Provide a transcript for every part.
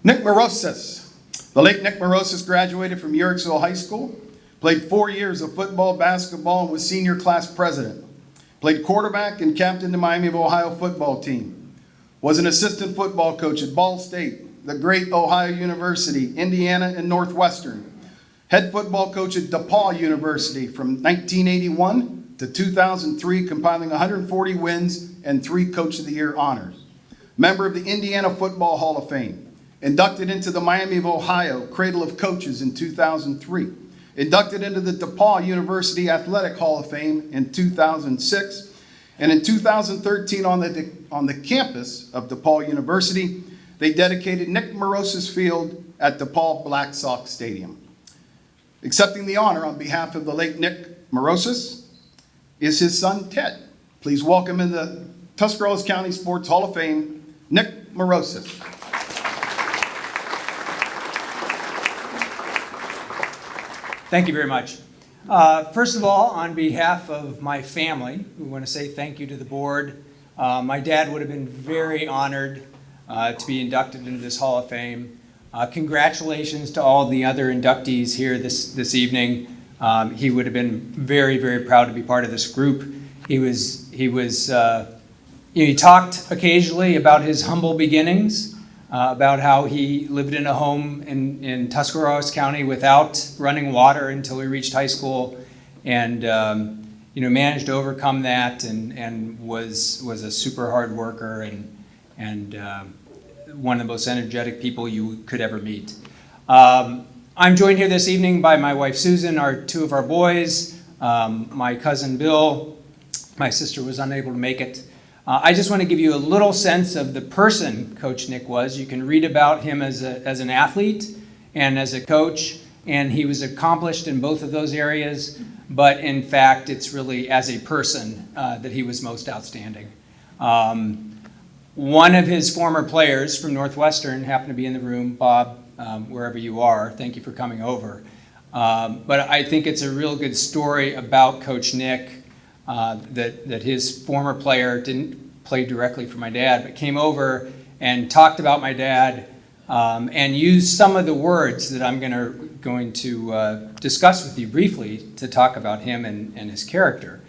Nick Mourouzis. The late Nick Mourouzis graduated from Yorksville High School, played 4 years of football, basketball, and was senior class president. Played quarterback and captained the Miami of Ohio football team. Was an assistant football coach at Ball State, the great Ohio University, Indiana, and Northwestern. Head football coach at DePaul University from 1981 to 2003, compiling 140 wins and 3 Coach of the Year honors. Member of the Indiana Football Hall of Fame. Inducted into the Miami of Ohio Cradle of Coaches in 2003. Inducted into the DePaul University Athletic Hall of Fame in 2006. And in 2013 on the campus of DePaul University, they dedicated Nick Mourouzis Field at DePaul Black Sox Stadium. Accepting the honor on behalf of the late Nick Mourouzis is his son, Ted. Please welcome in the Tuscarawas County Sports Hall of Fame, Nick Mourouzis. Thank you very much. First of all, on behalf of my family, we want to say thank you to the board. My dad would have been very honored to be inducted into this Hall of Fame. Congratulations to all the other inductees here this evening. He would have been very, very proud to be part of this group. He talked occasionally about his humble beginnings, about how he lived in a home in Tuscarawas County without running water until he reached high school, and managed to overcome that, and was a super hard worker and one of the most energetic people you could ever meet. I'm joined here this evening by my wife Susan, two of our boys, my cousin Bill. My sister was unable to make it. I just want to give you a little sense of the person Coach Nick was. You can read about him as an athlete and as a coach, and he was accomplished in both of those areas, but in fact, it's really as a person that he was most outstanding. One of his former players from Northwestern happened to be in the room. Bob, wherever you are, thank you for coming over. But I think it's a real good story about Coach Nick. That his former player didn't play directly for my dad, but came over and talked about my dad and used some of the words that I'm going to discuss with you briefly to talk about him and his character.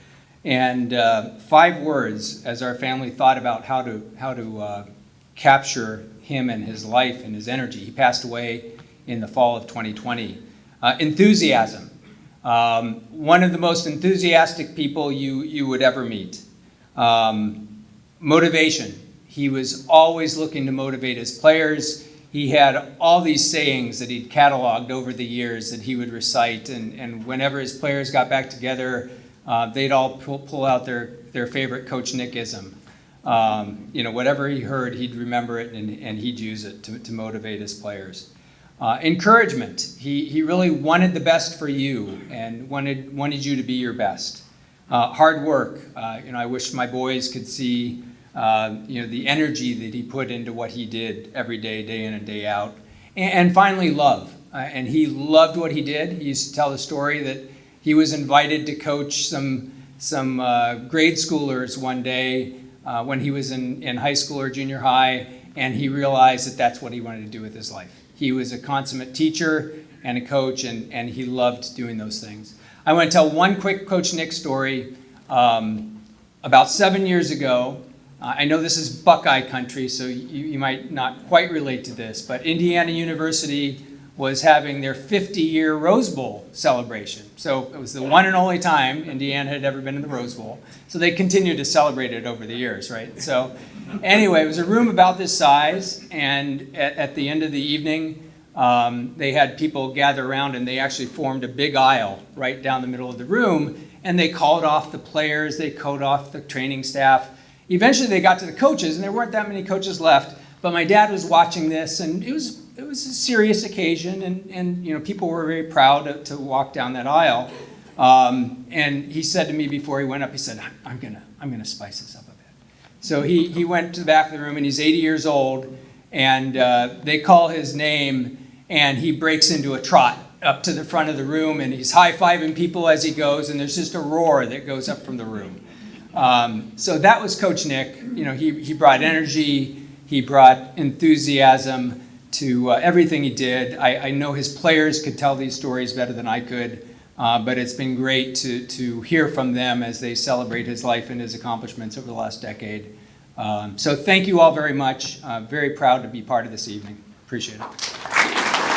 And 5 words as our family thought about how to capture him and his life and his energy. He passed away in the fall of 2020. Enthusiasm. One of the most enthusiastic people you would ever meet. Motivation. He was always looking to motivate his players. He had all these sayings that he'd cataloged over the years that he would recite, and whenever his players got back together, they'd all pull out their favorite Coach Nickism. Whatever he heard, he'd remember it and he'd use it to motivate his players. Encouragement. He really wanted the best for you and wanted you to be your best. Hard work. I wish my boys could see the energy that he put into what he did every day, day in and day out. And finally, love. And he loved what he did. He used to tell the story that he was invited to coach some grade schoolers one day when he was in high school or junior high, and he realized that that's what he wanted to do with his life. He was a consummate teacher and a coach, and he loved doing those things. I want to tell one quick Coach Nick story. About 7 years ago, I know this is Buckeye country, so you might not quite relate to this, but Indiana University was having their 50-year Rose Bowl celebration. So it was the one and only time Indiana had ever been in the Rose Bowl. So they continued to celebrate it over the years, right? So anyway, it was a room about this size, and at the end of the evening, they had people gather around, and they actually formed a big aisle right down the middle of the room, and they called off the players, they called off the training staff. Eventually they got to the coaches, and there weren't that many coaches left, but my dad was watching this, and it was a serious occasion, and people were very proud to walk down that aisle. And he said to me before he went up, he said, I'm gonna spice this up a bit. So he went to the back of the room, and he's 80 years old, and they call his name, and he breaks into a trot up to the front of the room, and he's high-fiving people as he goes, and there's just a roar that goes up from the room. So that was Coach Nick. He brought energy, he brought enthusiasm to everything he did. I know his players could tell these stories better than I could, but it's been great to hear from them as they celebrate his life and his accomplishments over the last decade. So thank you all very much. Very proud to be part of this evening. Appreciate it.